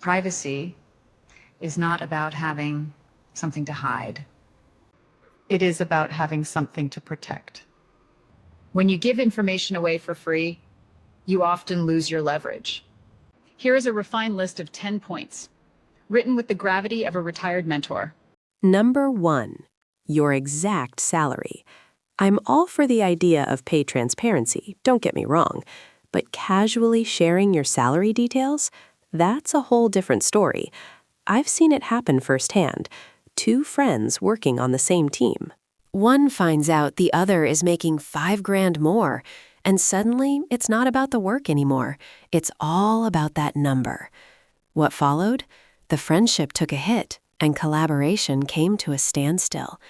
Privacy is not about having something to hide. It is about having something to protect. When you give information away for free, you often lose your leverage. Here is a refined list of 10 points, written with the gravity of a retired mentor. Number 1, your exact salary. I'm all for the idea of pay transparency, don't get me wrong, but casually sharing your salary details? That's a whole different story. I've seen it happen firsthand. 2 friends working on the same team. One finds out the other is making $5,000 more, and suddenly it's not about the work anymore. It's all about that number. What followed? The friendship took a hit, and collaboration came to a standstill.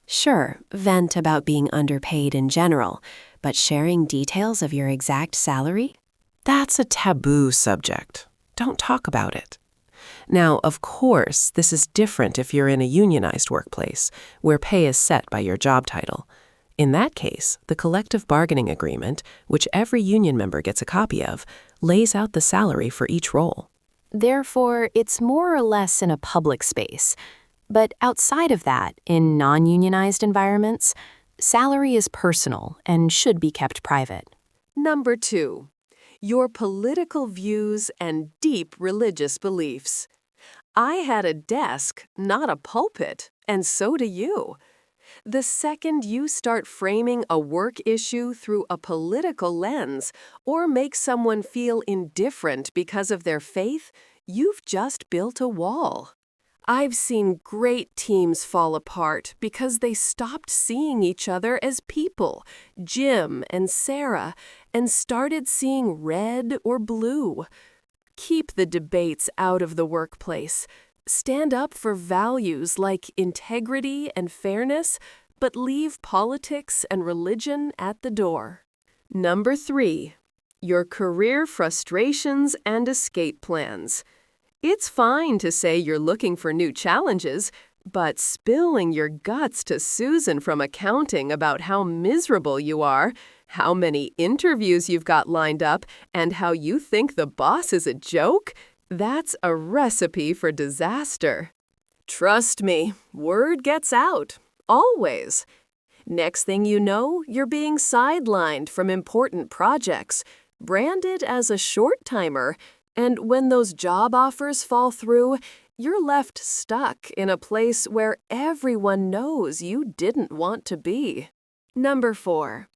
Sure, vent about being underpaid in general, but sharing details of your exact salary? That's a taboo subject. Don't talk about it. Now, of course, this is different if you're in a unionized workplace, where pay is set by your job title. In that case, the collective bargaining agreement, which every union member gets a copy of, lays out the salary for each role. Therefore, it's more or less in a public space. But outside of that, in non-unionized environments, salary is personal and should be kept private. Number 2, your political views and deep religious beliefs. I had a desk, not a pulpit, and so do you. The second you start framing a work issue through a political lens or make someone feel indifferent because of their faith, you've just built a wall. I've seen great teams fall apart because they stopped seeing each other as people, Jim and Sarah, and started seeing red or blue. Keep the debates out of the workplace. Stand up for values like integrity and fairness, but leave politics and religion at the door. Number 3, your career frustrations and escape plans. It's fine to say you're looking for new challenges, but spilling your guts to Susan from accounting about how miserable you are, how many interviews you've got lined up, and how you think the boss is a joke, that's a recipe for disaster. Trust me, word gets out. Always. Next thing you know, you're being sidelined from important projects, branded as a short-timer, and when those job offers fall through, you're left stuck in a place where everyone knows you didn't want to be. Number 4,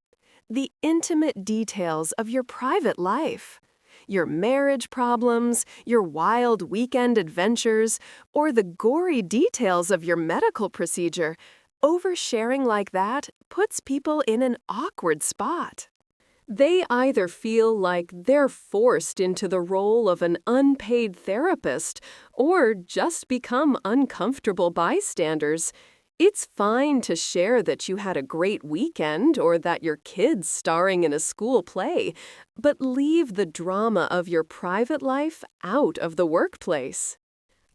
the intimate details of your private life. Your marriage problems, your wild weekend adventures, or the gory details of your medical procedure. Oversharing like that puts people in an awkward spot. They either feel like they're forced into the role of an unpaid therapist or just become uncomfortable bystanders. It's fine to share that you had a great weekend or that your kid's starring in a school play, but leave the drama of your private life out of the workplace.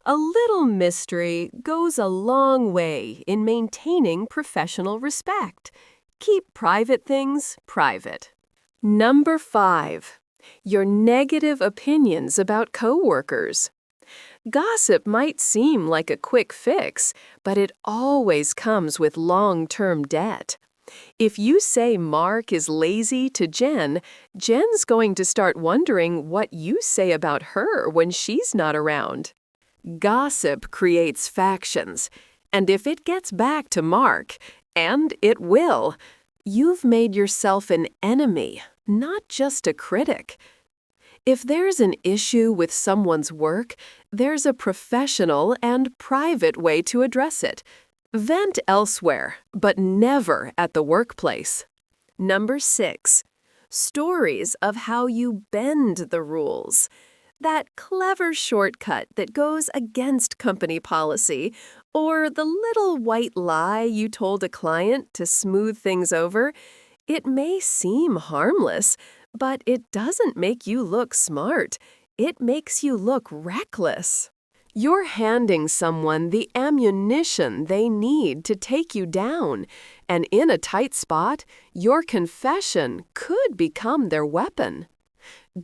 A little mystery goes a long way in maintaining professional respect. Keep private things private. Number 5, your negative opinions about coworkers. Gossip might seem like a quick fix, but it always comes with long-term debt. If you say Mark is lazy to Jen, Jen's going to start wondering what you say about her when she's not around. Gossip creates factions, and if it gets back to Mark, and it will, you've made yourself an enemy, not just a critic. If there's an issue with someone's work, there's a professional and private way to address it. Vent elsewhere, but never at the workplace. Number 6, stories of how you bend the rules. That clever shortcut that goes against company policy, or the little white lie you told a client to smooth things over. It may seem harmless, but it doesn't make you look smart. It makes you look reckless. You're handing someone the ammunition they need to take you down, and in a tight spot, your confession could become their weapon.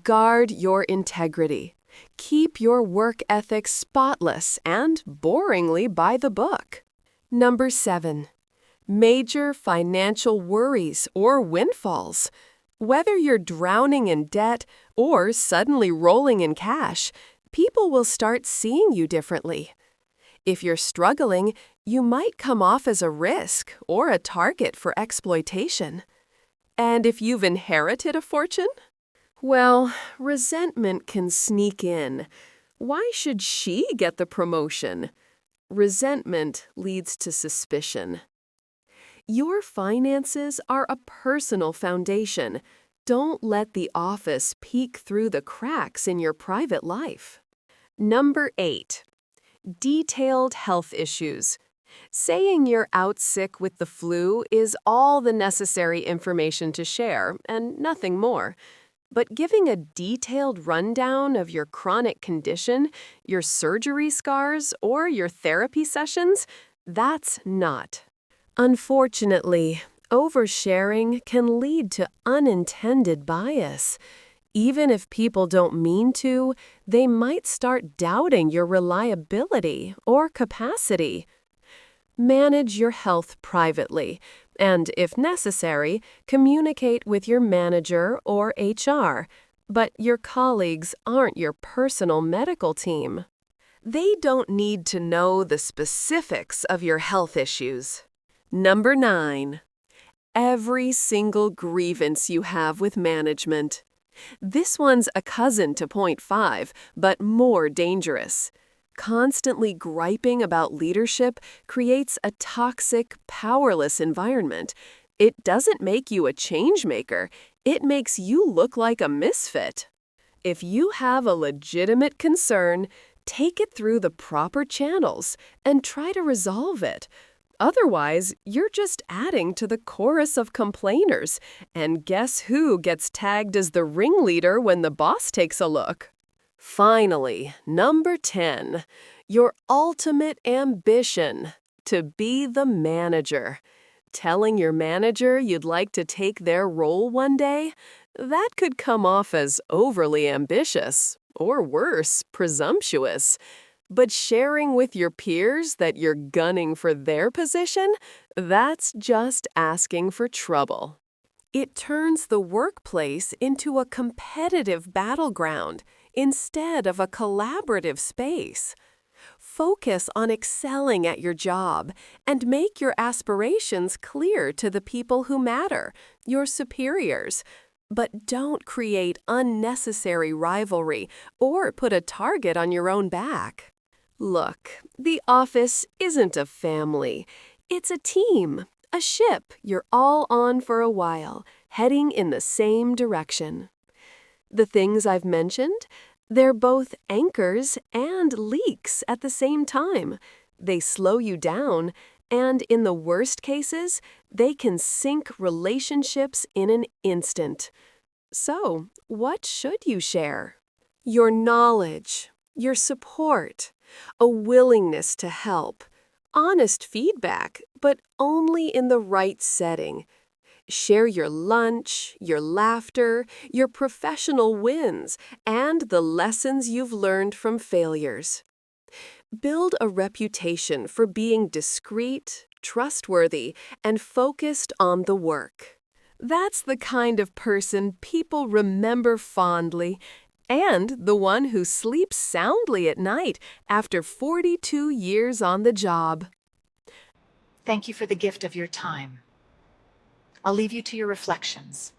Guard your integrity. Keep your work ethic spotless and boringly by the book. Number 7. Major financial worries or windfalls. Whether you're drowning in debt or suddenly rolling in cash, people will start seeing you differently. If you're struggling, you might come off as a risk or a target for exploitation. And if you've inherited a fortune? Well, resentment can sneak in. Why should she get the promotion? Resentment leads to suspicion. Your finances are a personal foundation. Don't let the office peek through the cracks in your private life. Number 8. Detailed health issues. Saying you're out sick with the flu is all the necessary information to share, and nothing more. But giving a detailed rundown of your chronic condition, your surgery scars, or your therapy sessions, that's not. Unfortunately, oversharing can lead to unintended bias. Even if people don't mean to, they might start doubting your reliability or capacity. Manage your health privately, and if necessary, communicate with your manager or HR. But your colleagues aren't your personal medical team. They don't need to know the specifics of your health issues. Number 9. Every single grievance you have with management. This one's a cousin to point 5, but more dangerous. Constantly griping about leadership creates a toxic, powerless environment. It doesn't make you a change maker. It makes you look like a misfit. If you have a legitimate concern, take it through the proper channels and try to resolve it. Otherwise, you're just adding to the chorus of complainers. And guess who gets tagged as the ringleader when the boss takes a look? Finally, number 10, your ultimate ambition, to be the manager. Telling your manager you'd like to take their role one day? That could come off as overly ambitious, or worse, presumptuous. But sharing with your peers that you're gunning for their position? That's just asking for trouble. It turns the workplace into a competitive battleground instead of a collaborative space. Focus on excelling at your job and make your aspirations clear to the people who matter, your superiors. But don't create unnecessary rivalry or put a target on your own back. Look, the office isn't a family. It's a team, a ship you're all on for a while, heading in the same direction. The things I've mentioned, they're both anchors and leaks at the same time. They slow you down, and in the worst cases, they can sink relationships in an instant. So, what should you share? Your knowledge, your support, a willingness to help, honest feedback, but only in the right setting. Share your lunch, your laughter, your professional wins, and the lessons you've learned from failures. Build a reputation for being discreet, trustworthy, and focused on the work. That's the kind of person people remember fondly, and the one who sleeps soundly at night after 42 years on the job. Thank you for the gift of your time. I'll leave you to your reflections.